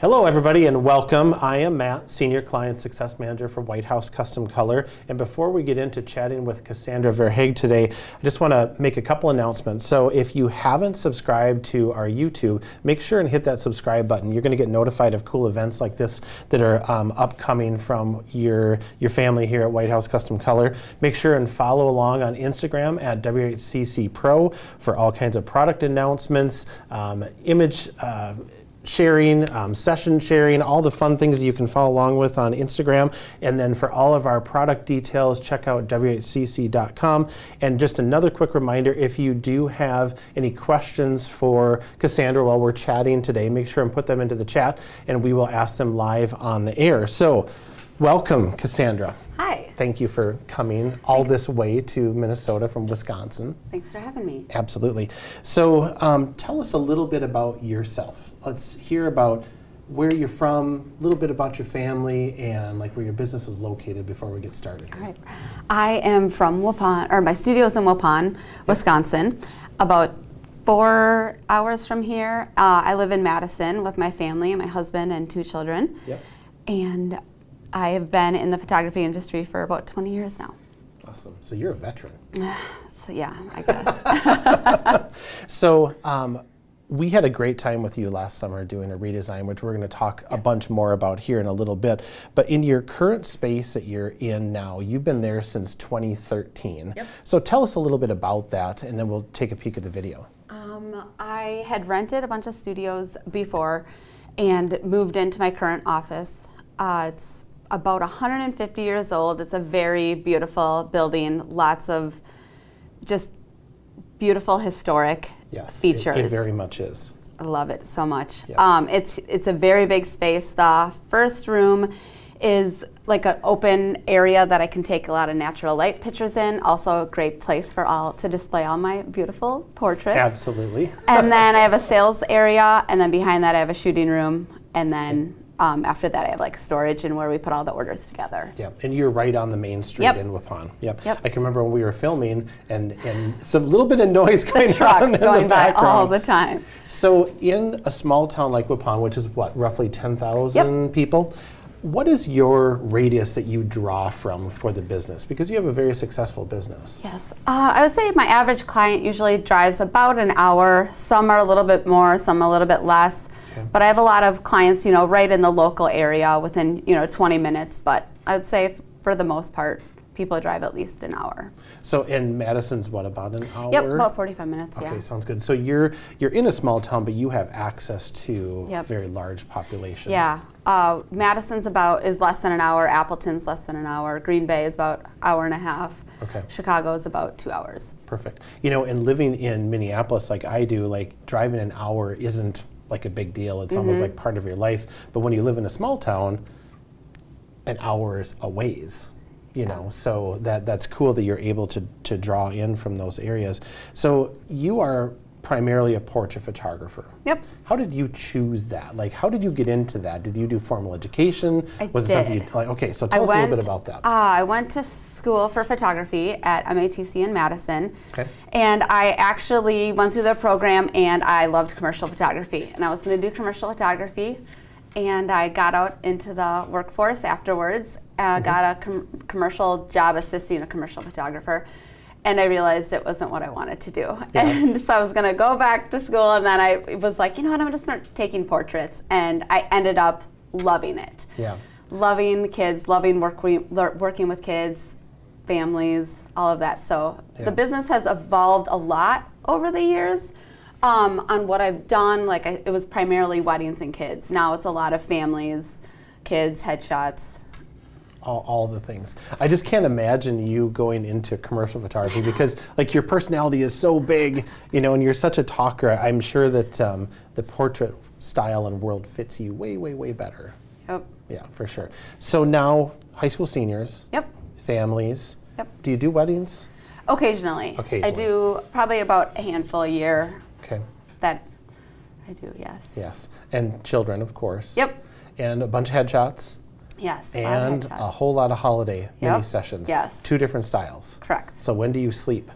Hello everybody and welcome. I am Matt, Senior Client Success Manager for White House Custom Color. And before we get into chatting with Cassandra Verhage today, I just want to make a couple announcements. So if you haven't subscribed to our YouTube, make sure and hit that subscribe button. You're going to get notified of cool events like this that are upcoming from your family here at White House Custom Color. Make sure and follow along on Instagram at WHCC Pro for all kinds of product announcements, image sharing, session sharing, all the fun things that you can follow along with on Instagram. And then for all of our product details, check out WHCC.com. And just another quick reminder, if you do have any questions for Cassandra while we're chatting today, make sure and put them into the chat and we will ask them live on the air. So welcome, Cassandra. Hi. Thank you for coming all this way to Minnesota from Wisconsin. Thanks for having me. Absolutely. So tell us a little bit about yourself. Let's hear about where you're from, a little bit about your family, and like where your business is located before we get started. All right. I am from Waupun, or my studio's in Waupun, Wisconsin, about 4 hours from here. I live in Madison with my family, my husband and 2 children. Yep. And I have been in the photography industry for about 20 years now. Awesome. So you're a veteran. So yeah, I guess. So we had a great time with you last summer doing a redesign, which we're going to talk a bunch more about here in a little bit. But in your current space that you're in now, you've been there since 2013. Yep. So tell us a little bit about that, and then we'll take a peek at the video. I had rented a bunch of studios before and moved into my current office. It's about 150 years old. It's a very beautiful building, lots of just beautiful historic features. It very much is. I love it so much. Yeah. It's a very big space. The first room is like an open area that I can take a lot of natural light pictures in. Also a great place for to display all my beautiful portraits. Absolutely. And then I have a sales area, and then behind that I have a shooting room, and then after that I have like storage and where we put all the orders together. Yep, and you're right on the main street in Waupun. Yep. I can remember when we were filming and some little bit of noise going on in the going by background. all the time. So in a small town like Waupun, which is what, roughly 10,000 people, what is your radius that you draw from for the business? Because you have a very successful business. Yes, I would say my average client usually drives about an hour. Some are a little bit more, some a little bit less. Okay. But I have a lot of clients, right in the local area within, 20 minutes. But I would say for the most part, people drive at least an hour. So in Madison's what, about an hour? Yep, about 45 minutes, Okay, sounds good. So you're in a small town, but you have access to a very large population. Yeah, Madison's is less than an hour, Appleton's less than an hour, Green Bay is about an hour and a half. Okay. Chicago's about 2 hours. Perfect. And living in Minneapolis like I do, like driving an hour isn't like a big deal. It's almost like part of your life. But when you live in a small town, an hour is a ways. So that's cool that you're able to draw in from those areas. So you are primarily a portrait photographer. Yep. How did you choose that? Like, how did you get into that? Did you do formal education? Was it something you like? Okay, so tell us a little bit about that. I went to school for photography at MATC in Madison. Okay. And I actually went through the program and I loved commercial photography. And I was going to do commercial photography. And I got out into the workforce afterwards, got a commercial job assisting a commercial photographer, and I realized it wasn't what I wanted to do. Yeah. And so I was going to go back to school, and then I was like, I'm going to start taking portraits, and I ended up loving it. Yeah. Loving kids, loving working with kids, families, all of that. So the business has evolved a lot over the years. On what I've done, it was primarily weddings and kids. Now it's a lot of families, kids, headshots. all the things. I just can't imagine you going into commercial photography because like your personality is so big, you know, and you're such a talker. I'm sure that the portrait style and world fits you way, way, way better. Yep. Yeah, for sure. So now high school seniors. Yep. Families. Yep. Do you do weddings? Occasionally. I do probably about a handful a year. Okay. That I do, yes. Yes. And children, of course. Yep. And a bunch of headshots. Yes. And a whole lot of holiday mini sessions. Yes. 2 different styles. Correct. So when do you sleep?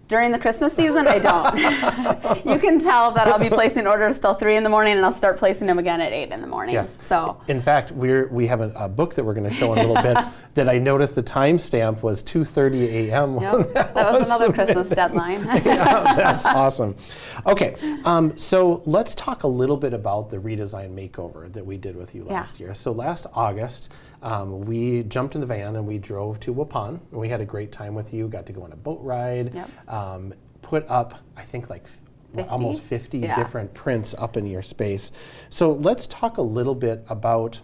During the Christmas season, I don't. You can tell that I'll be placing orders till 3 in the morning, and I'll start placing them again at 8 in the morning. Yes. So. In fact, we have a book that we're going to show in a little bit that I noticed the timestamp was 2:30 a.m. Yep. That was another Christmas deadline. Yeah, that's awesome. Okay, so let's talk a little bit about the redesign makeover that we did with you last year. So last August, we jumped in the van and we drove to Waupun. And we had a great time with you. Got to go on a boat ride. Yep. Put up, I think, like 50? almost 50 different prints up in your space. So let's talk a little bit about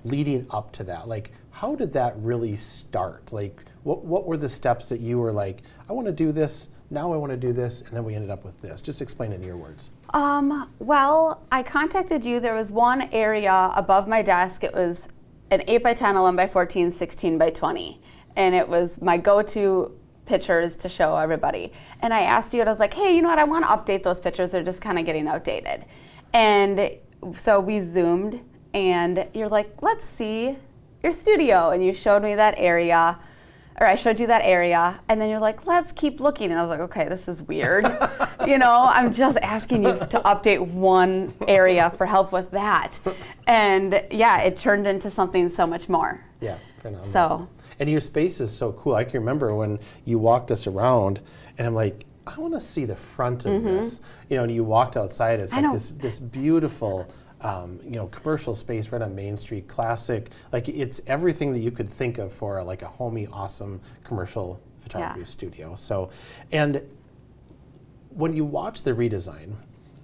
leading up to that. Like, how did that really start? Like, what were the steps that you were like, I want to do this, now I want to do this, and then we ended up with this? Just explain it in your words. Well, I contacted you. There was one area above my desk. It was an 8 by 10, 11 by 14, 16 by 20. And it was my go-to pictures to show everybody. And I asked you, and I was like, hey, you know what, I want to update those pictures. They're just kind of getting outdated. And so we Zoomed, and you're like, let's see your studio. And you showed me that area, or I showed you that area, and then you're like, let's keep looking. And I was like, okay, this is weird. You know, I'm just asking you to update one area for help with that. And yeah, it turned into something so much more. Yeah, phenomenal. So. And your space is so cool. I can remember when you walked us around, and I'm like, I want to see the front of this. You know, and you walked outside. It's like this beautiful, you know, commercial space right on Main Street, classic. Like it's everything that you could think of for like a homey, awesome commercial photography studio. So, and when you watch the redesign,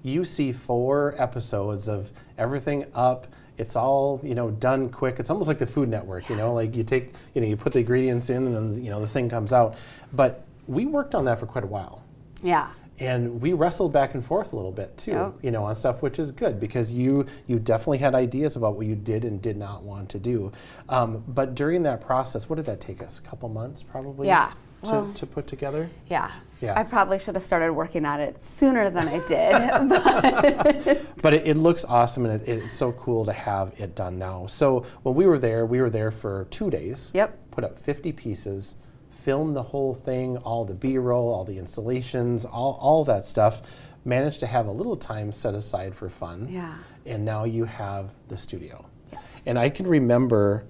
you see 4 episodes of everything up. It's all, you know, done quick. It's almost like the Food Network, you know, like you take, you know, you put the ingredients in and then, you know, the thing comes out. But we worked on that for quite a while. Yeah. And we wrestled back and forth a little bit too, you know, on stuff, which is good because you definitely had ideas about what you did and did not want to do. But during that process, what did that take us? A couple months probably? Yeah. To put together? Yeah. Yeah. I probably should have started working on it sooner than I did. But it looks awesome, and it's so cool to have it done now. So when we were there for 2 days. Yep. Put up 50 pieces, filmed the whole thing, all the B-roll, all the installations, all that stuff. Managed to have a little time set aside for fun. Yeah. And now you have the studio. Yes. And I can remember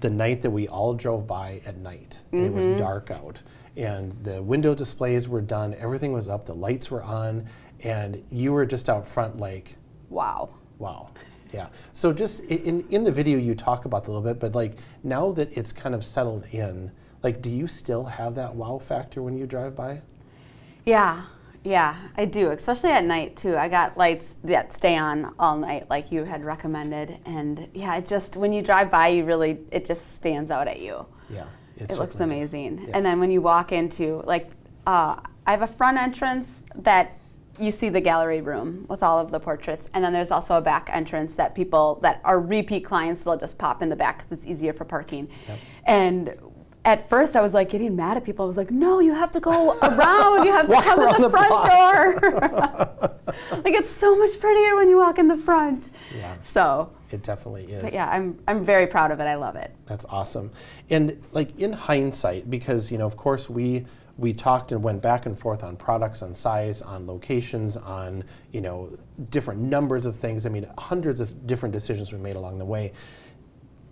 the night that we all drove by at night. And it was dark out. And the window displays were done, everything was up, the lights were on, and you were just out front like, Wow. wow. Yeah. So just in the video you talk about it a little bit, but like now that it's kind of settled in, like do you still have that wow factor when you drive by? Yeah, I do, especially at night too. I got lights that stay on all night like you had recommended, and yeah, it just, when you drive by, it just stands out at you. Yeah. It looks amazing. Yeah. And then when you walk into, like, I have a front entrance that you see the gallery room with all of the portraits, and then there's also a back entrance that people that are repeat clients, they'll just pop in the back because it's easier for parking. Yep. And at first I was like getting mad at people. I was like, no, you have to go around. You have to come in the front door. Like, it's so much prettier when you walk in the front. Yeah. So. It definitely is. But yeah, I'm very proud of it. I love it. That's awesome. And like in hindsight, because, you know, of course we talked and went back and forth on products, on size, on locations, on, you know, different numbers of things. I mean, hundreds of different decisions were made along the way.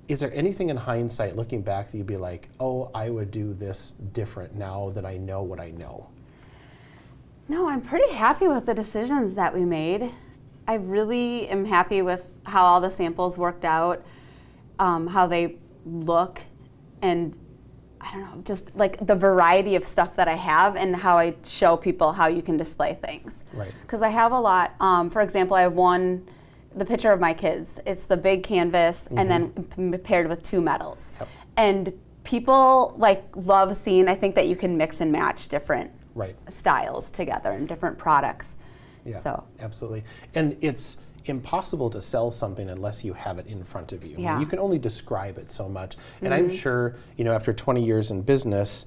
Is there anything in hindsight, looking back, that you'd be like, oh, I would do this different now that I know what I know? No, I'm pretty happy with the decisions that we made. I really am happy with how all the samples worked out, how they look, and I don't know, just like the variety of stuff that I have and how I show people how you can display things. Right. Because I have a lot. For example, I have the picture of my kids. It's the big canvas and then paired with 2 medals. Yep. And people like love seeing, I think, that you can mix and match different styles together and different products. Yeah, so absolutely. And it's impossible to sell something unless you have it in front of you. Yeah. You can only describe it so much. And I'm sure, after 20 years in business,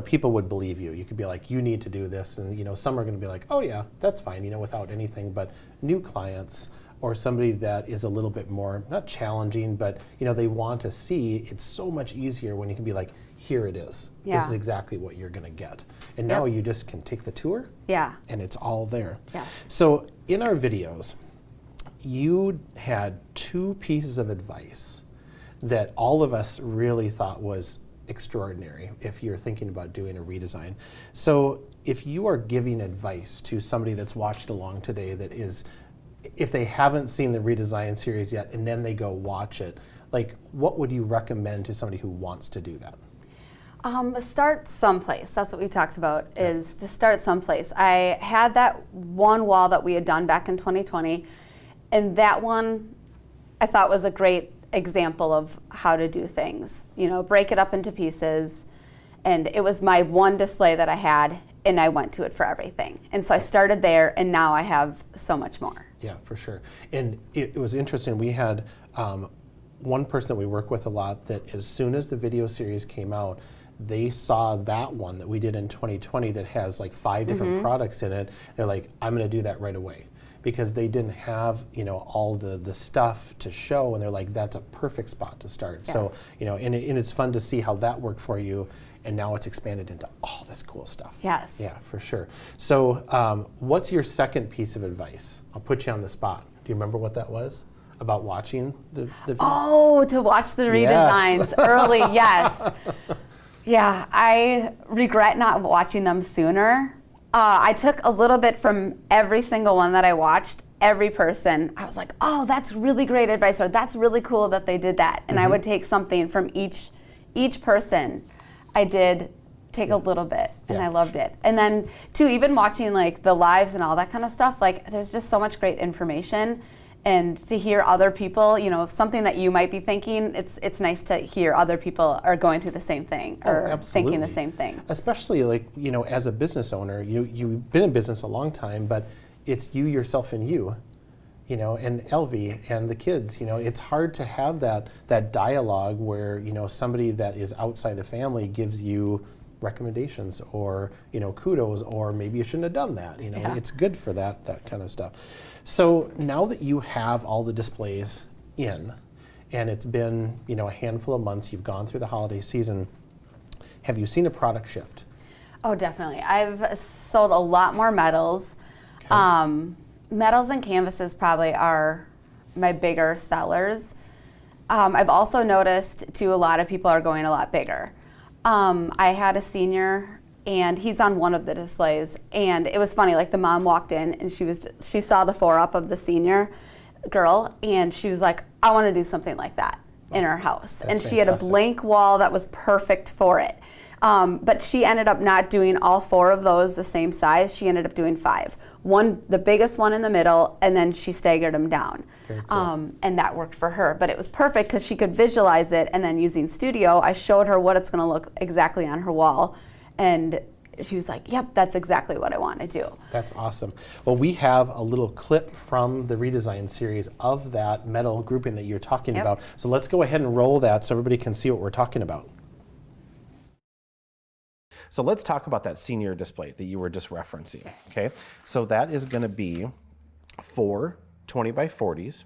people would believe you. You could be like, you need to do this. And, some are going to be like, oh yeah, that's fine, without anything. But new clients or somebody that is a little bit more, not challenging, but, they want to see, it's so much easier when you can be like, here it is. Yeah. This is exactly what you're going to get. And now you just can take the tour. Yeah. And it's all there. Yes. So in our videos, you had 2 pieces of advice that all of us really thought was extraordinary if you're thinking about doing a redesign. So if you are giving advice to somebody that's watched along today that is, if they haven't seen the redesign series yet and then they go watch it, like what would you recommend to somebody who wants to do that? Start someplace. That's what we talked about, is to start someplace. I had that one wall that we had done back in 2020, and that one I thought was a great example of how to do things. Break it up into pieces, and it was my one display that I had, and I went to it for everything. And so I started there, and now I have so much more. Yeah, for sure. And it was interesting. We had one person that we work with a lot that as soon as the video series came out, they saw that one that we did in 2020 that has like 5 different products in it. They're like, I'm going to do that right away. Because they didn't have, all the stuff to show, and they're like, that's a perfect spot to start. Yes. So, and it's fun to see how that worked for you, and now it's expanded into all this cool stuff. Yes. Yeah, for sure. So what's your second piece of advice? I'll put you on the spot. Do you remember what that was? About watching the video? Oh, to watch the redesigns early, yes. Yeah, I regret not watching them sooner. I took a little bit from every single one that I watched, every person. I was like, oh, that's really great advice, or that's really cool that they did that. And I would take something from each person. I did take a little bit, and I loved it. And then, too, even watching like the lives and all that kind of stuff, like there's just so much great information. And to hear other people, something that you might be thinking, it's nice to hear other people are going through the same thing or thinking the same thing. Especially like, as a business owner, you've been in business a long time, but it's you, yourself, and you, and Elvie and the kids. It's hard to have that dialogue where, somebody that is outside the family gives you recommendations or, kudos, or maybe you shouldn't have done that. It's good for that kind of stuff. So now that you have all the displays in, and it's been, a handful of months, you've gone through the holiday season, have you seen a product shift? Oh, definitely. I've sold a lot more metals. Okay. Metals and canvases probably are my bigger sellers. I've also noticed, too, a lot of people are going a lot bigger. I had a senior, and he's on one of the displays, and it was funny, like the mom walked in and she saw the 4-up of the senior girl, and she was like, I want to do something like that in her house. That's and she had a blank wall that was perfect for it. But she ended up not doing all 4 of those the same size. She ended up doing 5. One, the biggest one in the middle, and then she staggered them down. Very cool. And that worked for her. But it was perfect because she could visualize it, and then using Studio, I showed her what it's going to look exactly on her wall. And she was like, yep, that's exactly what I want to do. That's awesome. Well, we have a little clip from the redesign series of that metal grouping that you're talking about. So let's go ahead and roll that so everybody can see what we're talking about. So let's talk about that senior display that you were just referencing, okay? So that is going to be 4 20 by 40s,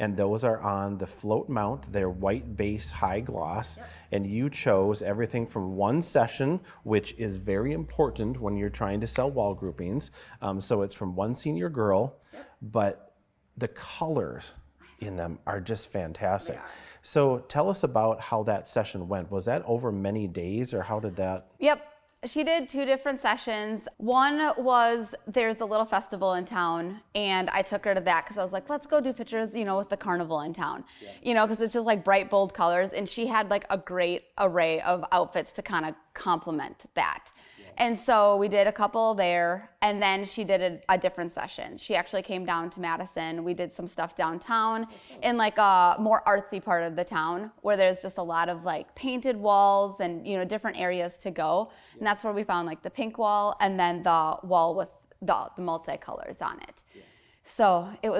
and those are on the float mount. They're white base, high gloss, and you chose everything from one session, which is very important when you're trying to sell wall groupings. So it's from one senior girl, but the colors in them are just fantastic. So tell us about how that session went. Was that over many days, or how did that? Yep. She did 2 different sessions. One was, there's a little festival in town, and I took her to that because I was like, let's go do pictures, with the carnival in town, because it's just like bright, bold colors. And she had like a great array of outfits to kind of complement that. And so we did a couple there, and then she did a different session. She actually came down to Madison. We did some stuff downtown in like a more artsy part of the town where there's just a lot of like painted walls and, you know, different areas to go. And that's where we found like the pink wall and then the wall with the multicolors on it. So it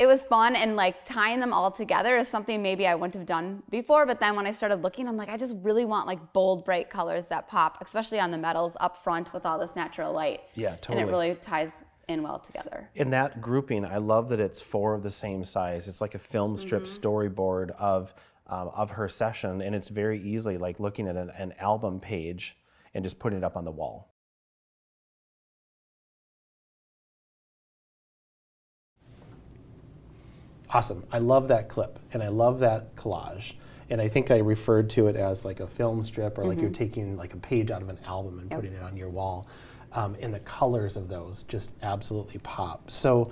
was fun, and like tying them all together is something maybe I wouldn't have done before, but then when I started looking, I'm like, I just really want like bold, bright colors that pop, especially on the metals up front with all this natural light. Yeah, totally. And it really ties in well together. In that grouping, I love that it's 4 of the same size. It's like a film strip storyboard of her session, and it's very easily like looking at an album page and just putting it up on the wall. Awesome. I love that clip, and I love that collage. And I think I referred to it as like a film strip, or like you're taking like a page out of an album and putting it on your wall. And the colors of those just absolutely pop. So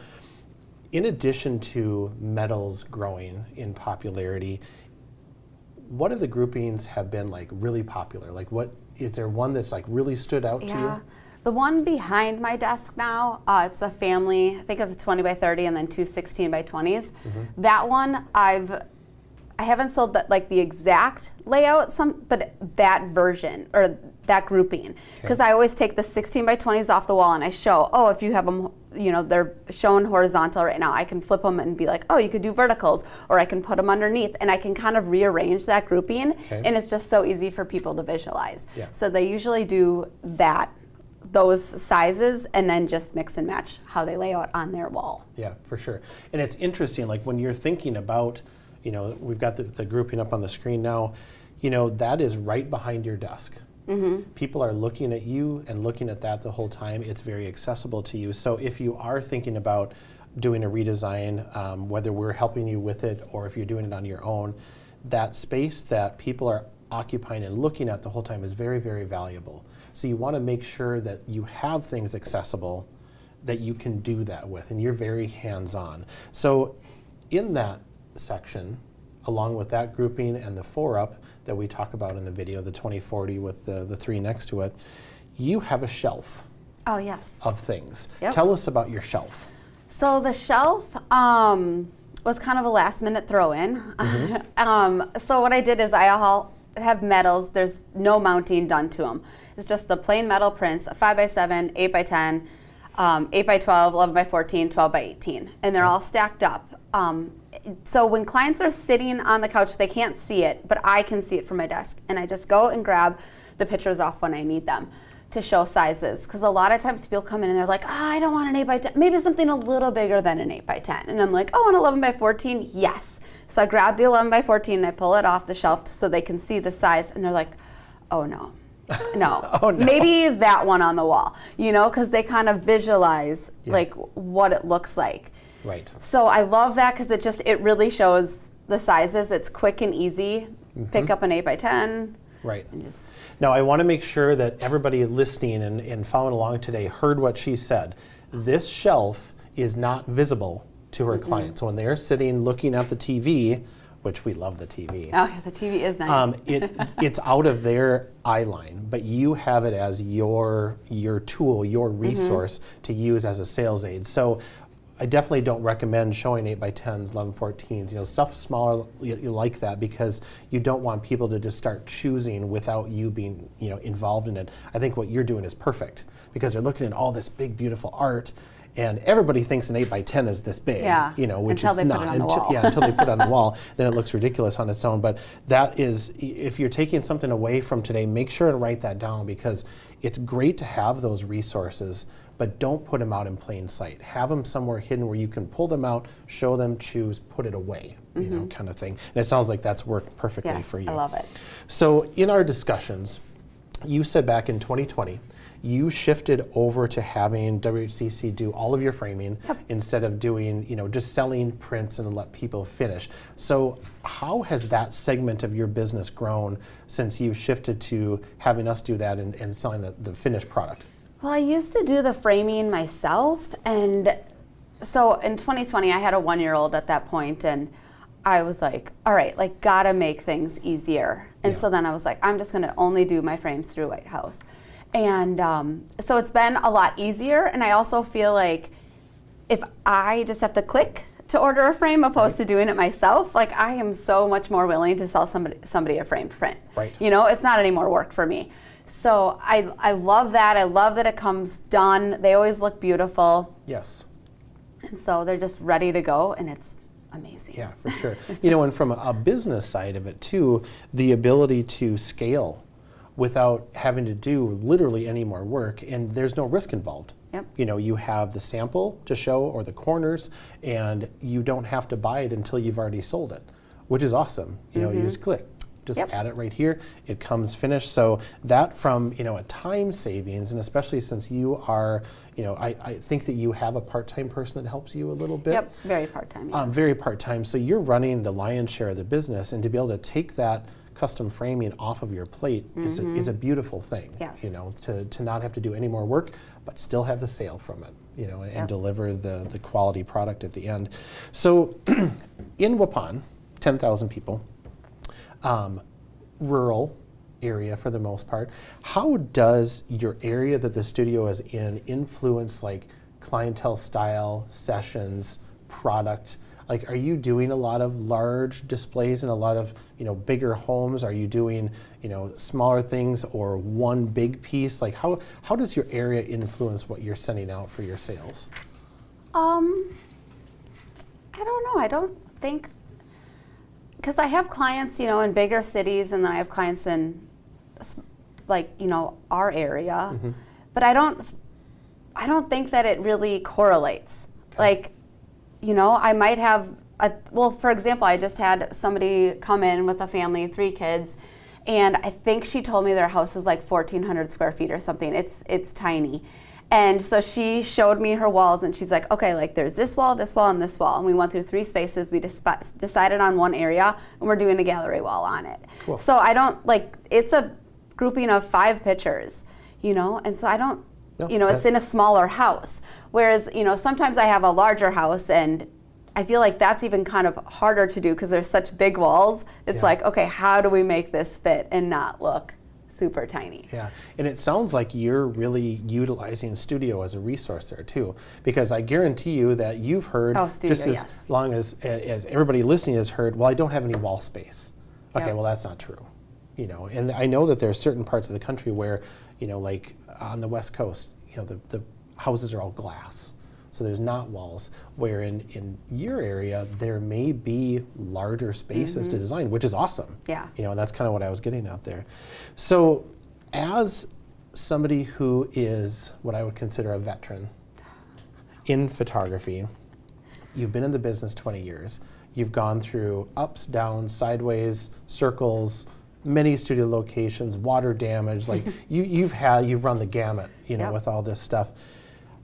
in addition to metals growing in popularity, what of the groupings have been like really popular? Like what, is there one that's like really stood out to you? The one behind my desk now, it's a family, I think it's a 20 by 30 and then 2 16 by 20s. That one I haven't sold that like the exact layout, but that version or that grouping. Because I always take the 16 by 20s off the wall and I show, oh, if you have them, you know, they're shown horizontal right now, I can flip them and be like, oh, you could do verticals, or I can put them underneath, and I can kind of rearrange that grouping, and it's just so easy for people to visualize. So they usually do those sizes and then just mix and match how they lay out on their wall. Yeah, for sure. And it's interesting, like when you're thinking about, you know, we've got the grouping up on the screen now, you know, that is right behind your desk. People are looking at you and looking at that the whole time. It's very accessible to you. So if you are thinking about doing a redesign, whether we're helping you with it or if you're doing it on your own, that space that people are occupying and looking at the whole time is very, very valuable. So you want to make sure that you have things accessible that you can do that with, and you're very hands-on. So in that section, along with that grouping and the 4-up that we talk about in the video, the 2040 with the 3 next to it, you have a shelf of things. Tell us about your shelf. So the shelf was kind of a last-minute throw-in. So what I did is I have metals. There's no mounting done to them. It's just the plain metal prints, 5x7, 8x10, 8x12, 11x14, 12x18, and they're all stacked up. So when clients are sitting on the couch, they can't see it, but I can see it from my desk, and I just go and grab the pictures off when I need them to show sizes, because a lot of times people come in and they're like, I don't want an 8x10, maybe something a little bigger than an 8x10, and I'm like, oh, an 11x14, yes. So I grab the 11x14 and I pull it off the shelf so they can see the size, and they're like, oh no. Oh, no. Maybe that one on the wall, you know, because they kind of visualize like what it looks like. Right. So I love that because it really shows the sizes. It's quick and easy. Pick up an 8x10. Right. Now I want to make sure that everybody listening and following along today heard what she said. This shelf is not visible to her clients. So when they're sitting looking at the TV, which we love the TV. Oh yeah, the TV is nice. It's out of their eye line, but you have it as your tool, your resource to use as a sales aid. So I definitely don't recommend showing 8x10s, 11x14s, you know, stuff smaller you like that, because you don't want people to just start choosing without you being, you know, involved in it. I think what you're doing is perfect, because they're looking at all this big, beautiful art, and everybody thinks an 8x10 is this big, you know, which it's not. Until they put it on the wall, then it looks ridiculous on its own. But that is, if you're taking something away from today, make sure to write that down, because it's great to have those resources, but don't put them out in plain sight. Have them somewhere hidden where you can pull them out, show them, choose, put it away, you know, kind of thing. And it sounds like that's worked perfectly for you. I love it. So in our discussions, you said back in 2020, you shifted over to having WHCC do all of your framing instead of doing, you know, just selling prints and let people finish. So how has that segment of your business grown since you shifted to having us do that and selling the finished product? Well, I used to do the framing myself, and so in 2020 I had a 1-year-old at that point, and I was like, all right, like gotta make things easier. And so then I was like, I'm just gonna only do my frames through White House. And so it's been a lot easier, and I also feel like if I just have to click to order a frame opposed to doing it myself, like I am so much more willing to sell somebody a framed print. Right. You know, it's not any more work for me. So I love that. I love that it comes done. They always look beautiful. Yes. And so they're just ready to go, and it's amazing. Yeah, for sure. You know, and from a business side of it too, the ability to scale without having to do literally any more work, and there's no risk involved. Yep. You know, you have the sample to show or the corners, and you don't have to buy it until you've already sold it, which is awesome. You know, you just click, just add it right here, it comes finished. So that from, you know, a time savings, and especially since you are, you know, I think that you have a part-time person that helps you a little bit. Yep, very part-time. Yeah. Very part-time. So you're running the lion's share of the business, and to be able to take that custom framing off of your plate is a beautiful thing. Yes. You know, to not have to do any more work, but still have the sale from it, you know, and deliver the quality product at the end. So in Waupun, 10,000 people, rural area for the most part, how does your area that the studio is in influence like clientele style, sessions, product? Like, are you doing a lot of large displays and a lot of, you know, bigger homes? Are you doing, you know, smaller things or one big piece? Like, how does your area influence what you're sending out for your sales? I don't know. I don't think, because I have clients, you know, in bigger cities, and then I have clients in, like, you know, our area, but I don't think that it really correlates. Okay. Like, you know, I might have, well, for example, I just had somebody come in with a family, 3 kids, and I think she told me their house is like 1,400 square feet or something. It's tiny. And so she showed me her walls, and she's like, okay, like there's this wall, and this wall. And we went through 3 spaces. We decided on one area, and we're doing a gallery wall on it. Cool. So I don't, like, it's a grouping of 5 pictures, you know, and so I don't, you know, it's in a smaller house. Whereas, you know, sometimes I have a larger house, and I feel like that's even kind of harder to do because there's such big walls. It's like, okay, how do we make this fit and not look super tiny? Yeah, and it sounds like you're really utilizing Studio as a resource there too, because I guarantee you that you've heard, just as long as everybody listening has heard, well, I don't have any wall space. Okay, well, that's not true. You know, and I know that there are certain parts of the country where, you know, like on the West Coast, you know, the houses are all glass, so there's not walls. Where in your area, there may be larger spaces to design, which is awesome. Yeah. You know, that's kind of what I was getting out there. So, as somebody who is what I would consider a veteran in photography, you've been in the business 20 years. You've gone through ups, downs, sideways, circles, many studio locations, water damage, like you've run the gamut, you know, with all this stuff.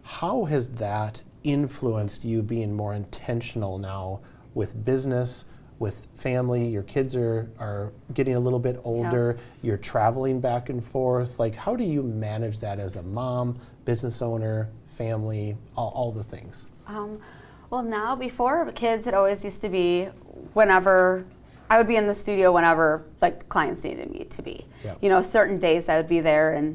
How has that influenced you being more intentional now with business, with family? Your kids are getting a little bit older, you're traveling back and forth. Like, how do you manage that as a mom, business owner, family, all the things? Well, now, before kids, it always used to be whenever I would be in the studio whenever like clients needed me to be. You know, certain days I would be there,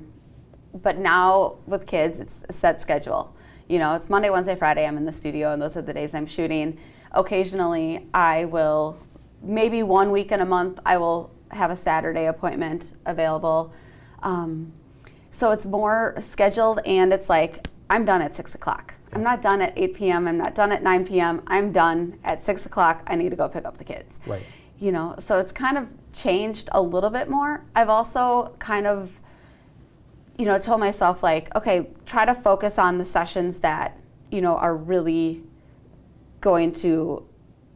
but now with kids, it's a set schedule. You know, it's Monday, Wednesday, Friday, I'm in the studio, and those are the days I'm shooting. Occasionally, I will, maybe 1 week in a month, I will have a Saturday appointment available. So it's more scheduled, and it's like, I'm done at 6 o'clock. I'm not done at 8 p.m., I'm not done at 9 p.m., I'm done at 6 o'clock, I need to go pick up the kids. Right. You know, so it's kind of changed a little bit more. I've also kind of, you know, told myself like, okay, try to focus on the sessions that, you know, are really going to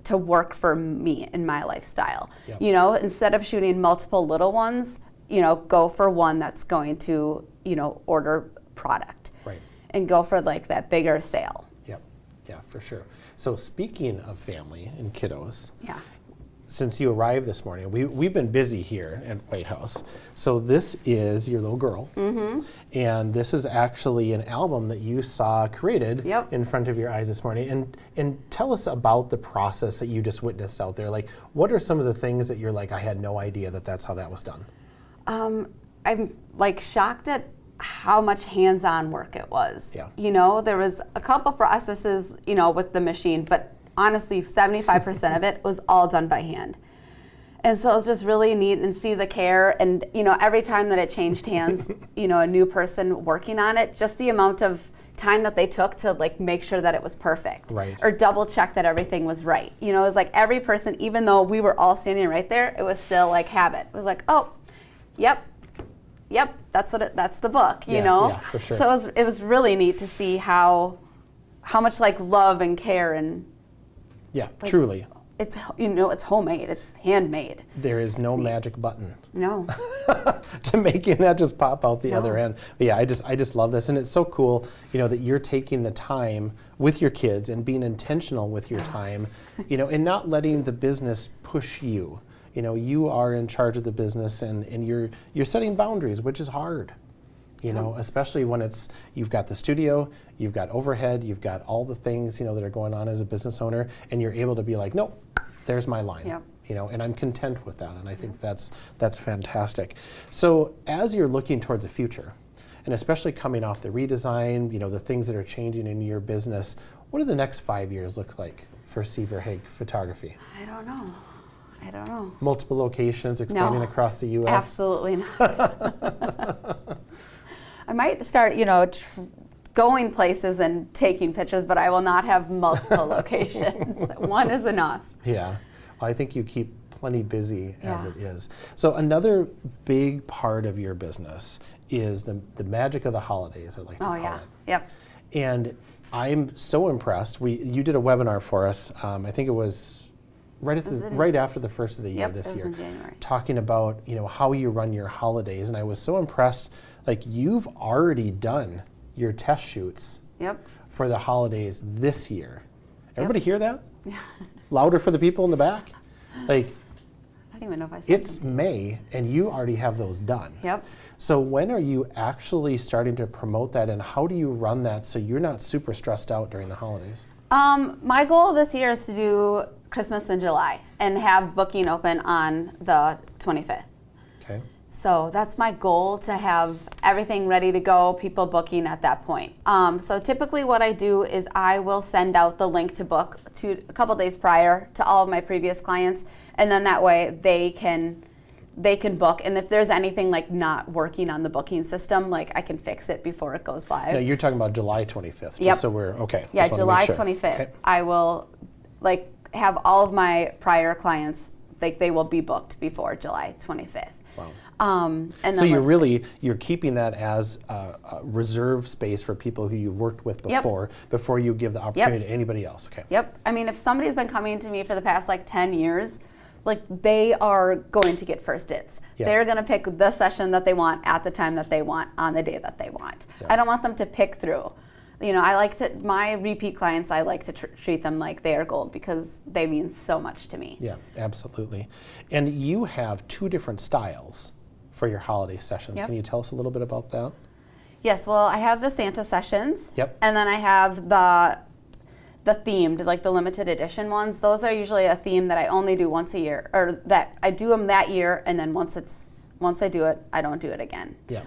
work for me and my lifestyle. You know, instead of shooting multiple little ones, you know, go for one that's going to, you know, order product. Right. And go for like that bigger sale. Yep. Yeah, for sure. So speaking of family and kiddos, since you arrived this morning, we've been busy here at White House. So this is your little girl, and this is actually an album that you saw created in front of your eyes this morning. And tell us about the process that you just witnessed out there. Like, what are some of the things that you're like, I had no idea that that's how that was done? I'm like shocked at how much hands-on work it was. Yeah. You know, there was a couple processes, you know, with the machine, but honestly, 75% of it was all done by hand. And so it was just really neat and see the care. And, you know, every time that it changed hands, you know, a new person working on it, just the amount of time that they took to like make sure that it was perfect. Right. Or double check that everything was right. You know, it was like every person, even though we were all standing right there, it was still like habit. It was like, oh, yep, that's the book, you know? Yeah, for sure. So it was really neat to see how much like love and care and Yeah, like, truly. it's, you know, it's homemade, it's handmade. There is no magic button No. to making that just pop out the No. other end. But yeah, I just love this, and it's so cool, you know, that you're taking the time with your kids and being intentional with your time, you know, and not letting the business push you. You know, you are in charge of the business, and you're setting boundaries, which is hard. You know, especially when you've got the studio, you've got overhead, you've got all the things, you know, that are going on as a business owner, and you're able to be like, nope, there's my line. Yep. You know, and I'm content with that, and I think that's fantastic. So as you're looking towards the future, and especially coming off the redesign, you know, the things that are changing in your business, what do the next 5 years look like for C.Verhage Photography? I don't know. Multiple locations, expanding across the U.S.? Absolutely not. I might start, you know, going places and taking pictures, but I will not have multiple locations. One is enough. Yeah. Well, I think you keep plenty busy as Yeah. it is. So another big part of your business is the magic of the holidays, I like to call it. Yep. And I'm so impressed. You did a webinar for us. I think it was right after the first of the year this it was year, in January. talking about, you know, how you run your holidays, and I was so impressed. Like, you've already done your test shoots for the holidays this year. Everybody hear that? Yeah. Louder for the people in the back. Like, I don't even know if I said it's May, and you already have those done. Yep. So when are you actually starting to promote that, and how do you run that so you're not super stressed out during the holidays? My goal this year is to do Christmas in July and have booking open on the 25th. Okay. So that's my goal, to have everything ready to go, people booking at that point. So typically what I do is I will send out the link to book a couple days prior to all of my previous clients, and then that way they can book, and if there's anything like not working on the booking system, like I can fix it before it goes live. No, you're talking about July 25th. Yep. Just so we're okay. Yeah, Just wanna make July sure. 25th. Okay. I will like have all of my prior clients, like they will be booked before July 25th. Wow. And then So you're keeping that as a reserve space for people who you've worked with before you give the opportunity to anybody else. Okay. Yep. I mean, if somebody's been coming to me for the past like 10 years, like they are going to get first dibs. Yeah. They're going to pick the session that they want at the time that they want on the day that they want. Yeah. I don't want them to pick through. You know, my repeat clients, I like to treat them like they are gold because they mean so much to me. Yeah, absolutely. And you have 2 different styles for your holiday sessions. Yep. Can you tell us a little bit about that? Yes, well, I have the Santa sessions. Yep. And then I have the themed, like the limited edition ones. Those are usually a theme that I only do once a year, or that I do them that year, and then once I do it, I don't do it again. Yeah.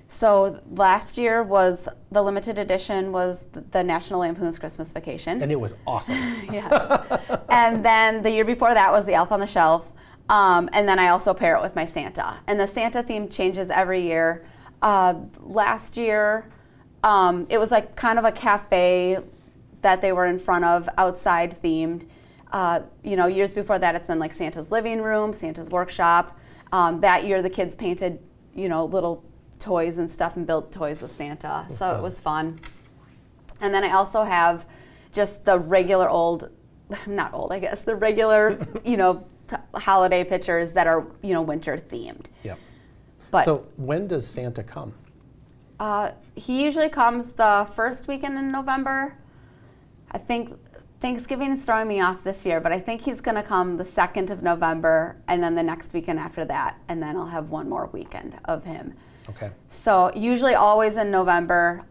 So last year was the limited edition was the National Lampoon's Christmas Vacation. And it was awesome. Yes. And then the year before that was the Elf on the Shelf. And then I also pair it with my Santa. And the Santa theme changes every year. Last year, it was like kind of a cafe that they were in front of, outside themed. You know, years before that, it's been like Santa's living room, Santa's workshop. That year, the kids painted, you know, little toys and stuff and built toys with Santa. So it was fun. And then I also have just the regular the regular, you know, holiday pictures that are, you know, winter themed. Yep. But So when does Santa come? he usually comes the first weekend in November. I think Thanksgiving is throwing me off this year, but I think he's going to come the 2nd of November, and then the next weekend after that, and then I'll have one more weekend of him. Okay. So usually always in November.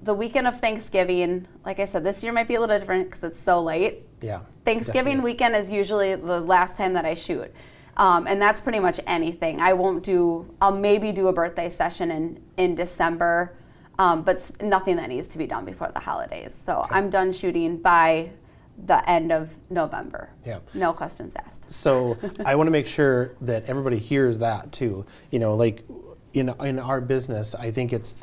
The weekend of Thanksgiving, like I said, this year might be a little different because it's so late. Yeah. Thanksgiving definitely is. weekend is usually the last time that I shoot. And that's pretty much anything. I'll maybe do a birthday session in December, but nothing that needs to be done before the holidays. So Okay. I'm done shooting by the end of November. Yeah. No questions asked. So I want to make sure that everybody hears that too. Like in our business, I think it's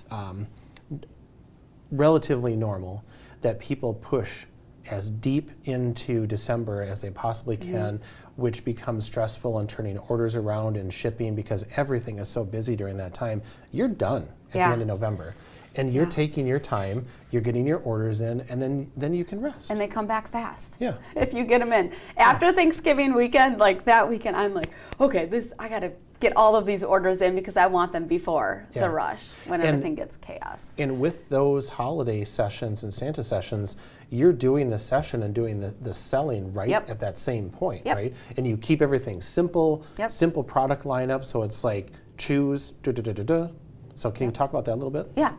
relatively normal that people push as deep into December as they possibly can, which becomes stressful and turning orders around and shipping because everything is so busy during that time. You're done at the end of November. And you're taking your time, you're getting your orders in, and then you can rest. And they come back fast. Yeah. If you get them in. After Thanksgiving weekend, like that weekend, I'm like, okay, I got to get all of these orders in because I want them before the rush when everything gets chaos. And with those holiday sessions and Santa sessions, you're doing the session and doing the selling right at that same point, right? And you keep everything simple, simple product lineup, so it's like choose, So can you talk about that a little bit? Yeah.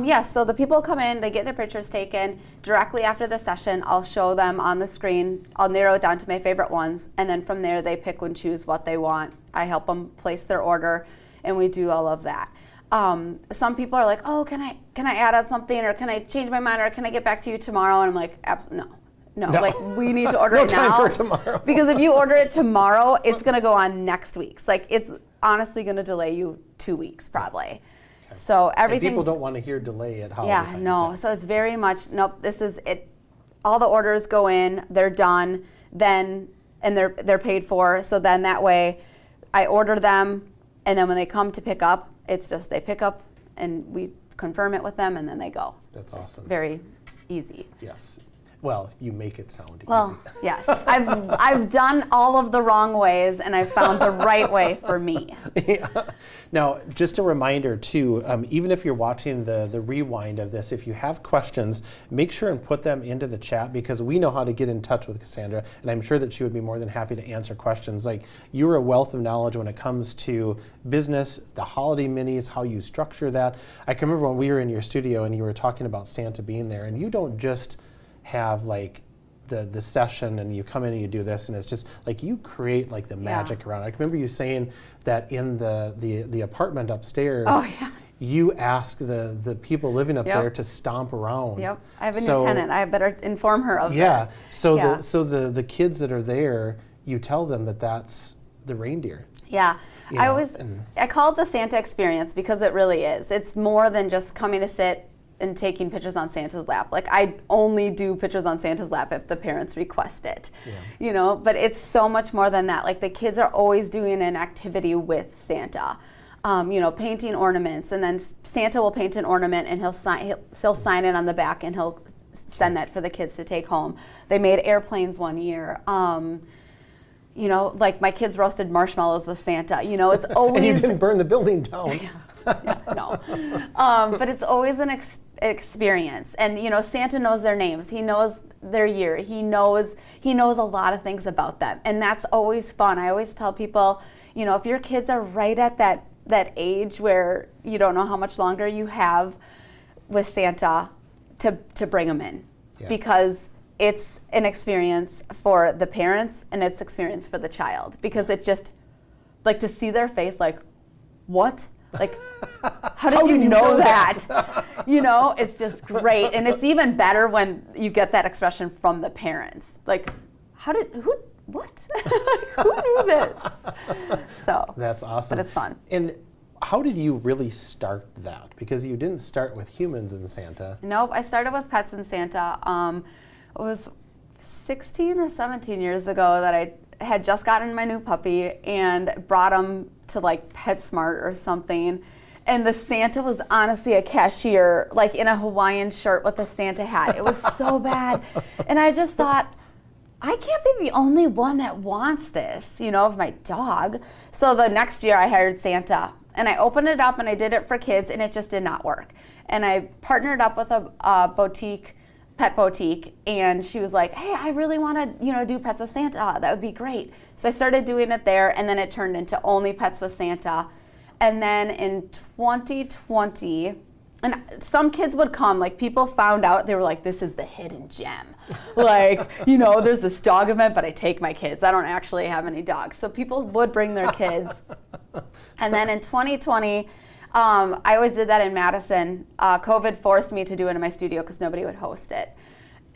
Yes, so the people come in, they get their pictures taken. Directly after the session, I'll show them on the screen. I'll narrow it down to my favorite ones, and then from there, they pick and choose what they want. I help them place their order, and we do all of that. Some people are like, oh, can I add on something, or can I change my mind, or can I get back to you tomorrow? And I'm like, no. Like, we need to order it now. No time for tomorrow. Because if you order it tomorrow, it's going to go on next week's. Like, it's honestly going to delay you 2 weeks, probably. So everything. People don't want to hear delay at holiday time. No. So it's very much, nope, this is it. All the orders go in, they're done, and they're paid for. So then that way I order them, and then when they come to pick up, it's just they pick up and we confirm it with them, and then they go. That's awesome. Very easy. Yes. Well, you make it sound Well, easy. yes. I've done all of the wrong ways, and I've found the right way for me. Yeah. Now, just a reminder too, even if you're watching the rewind of this, if you have questions, make sure and put them into the chat, because we know how to get in touch with Cassandra, and I'm sure that she would be more than happy to answer questions. Like, you're a wealth of knowledge when it comes to business, the holiday minis, how you structure that. I can remember when we were in your studio and you were talking about Santa being there, and you don't just have like the session and you come in and you do this, and it's just like you create like the magic around it. I can remember you saying that in the apartment upstairs, you ask the people living up there to stomp around. Yep, I have a new tenant. I better inform her of this. Yeah, so the kids that are there, you tell them that that's the reindeer. Yeah, I call it the Santa experience because it really is. It's more than just coming to sit and taking pictures on Santa's lap. Like, I only do pictures on Santa's lap if the parents request it, but it's so much more than that. Like, the kids are always doing an activity with Santa, painting ornaments, and then Santa will paint an ornament and he'll sign it on the back, and he'll send that for the kids to take home. They made airplanes one year. Like my kids roasted marshmallows with Santa. It's always and you didn't burn the building down. No. But it's always an experience. And, Santa knows their names. He knows their year. He knows a lot of things about them. And that's always fun. I always tell people, if your kids are right at that age where you don't know how much longer you have with Santa, to bring them in. Yeah. Because it's an experience for the parents and it's experience for the child. Because it's just, like, to see their face, like, what? Like, how did you know that? It's just great. And it's even better when you get that expression from the parents. Like, what? Who knew this? So that's awesome. But it's fun. And how did you really start that? Because you didn't start with humans in Santa. Nope, I started with pets in Santa. It was 16 or 17 years ago that I had just gotten my new puppy and brought him to like PetSmart or something. And the Santa was honestly a cashier, like in a Hawaiian shirt with a Santa hat. It was so bad. And I just thought, I can't be the only one that wants this, of my dog. So the next year I hired Santa, and I opened it up and I did it for kids, and it just did not work. And I partnered up with a pet boutique, and she was like, hey, I really want to, do Pets with Santa. That would be great. So I started doing it there, and then it turned into only Pets with Santa. And then in 2020, And some kids would come, like people found out, they were like, this is the hidden gem. Like, you know, there's this dog event, but I take my kids. I don't actually have any dogs. So people would bring their kids. And then in 2020, I always did that in Madison. COVID forced me to do it in my studio because nobody would host it.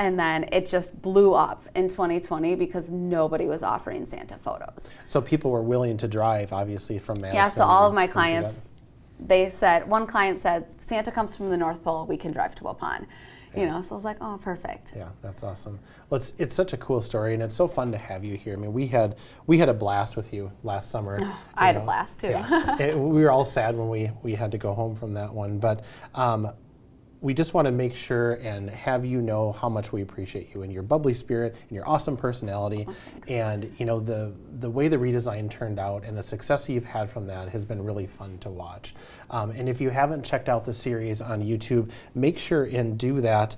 And then it just blew up in 2020 because nobody was offering Santa photos. So people were willing to drive, obviously, from Madison. Yeah, so all of my clients, they said, one client said, Santa comes from the North Pole, we can drive to Waupun. You know, so I was like, oh, perfect. Yeah, that's awesome. Well, it's such a cool story, and it's so fun to have you here. I mean, we had a blast with you last summer. I had a blast too. Yeah. We were all sad when we had to go home from that one, but we just want to make sure and have you know how much we appreciate you and your bubbly spirit and your awesome personality, and you know the way the redesign turned out and the success you've had from that has been really fun to watch. And if you haven't checked out the series on YouTube, make sure and do that.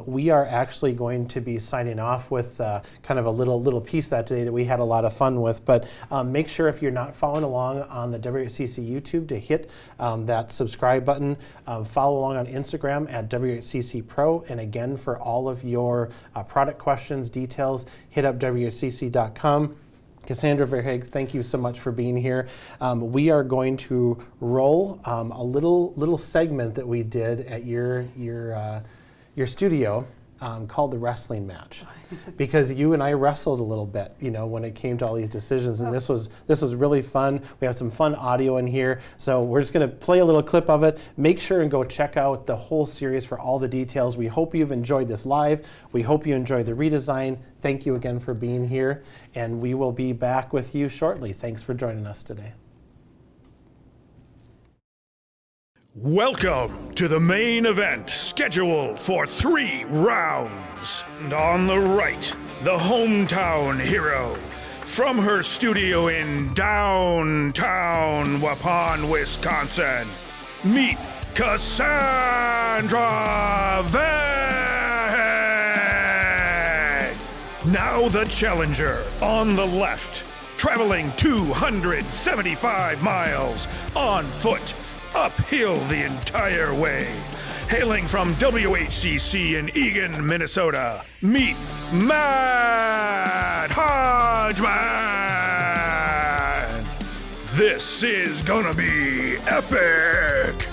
We are actually going to be signing off with kind of a little piece that today that we had a lot of fun with. But make sure if you're not following along on the WHCC YouTube to hit that subscribe button. Follow along on Instagram at WHCC Pro, and again, for all of your product questions, details, hit up WHCC.com. Cassandra Verhage, thank you so much for being here. We are going to roll a little segment that we did at your studio called the wrestling match, because you and I wrestled a little bit, you know, when it came to all these decisions, and this was really fun. We have some fun audio in here, so we're just going to play a little clip of it. Make sure and go check out the whole series for all the details. We hope you've enjoyed this live. We hope you enjoyed the redesign. Thank you again for being here, and we will be back with you shortly. Thanks for joining us today. Welcome to the main event, scheduled for 3 rounds. And on the right, the hometown hero. From her studio in downtown Waupun, Wisconsin, meet Cassandra Verhage. Now the challenger on the left, traveling 275 miles on foot, uphill the entire way. Hailing from WHCC in Eagan, Minnesota, meet Matt Hodgman. This is gonna be epic.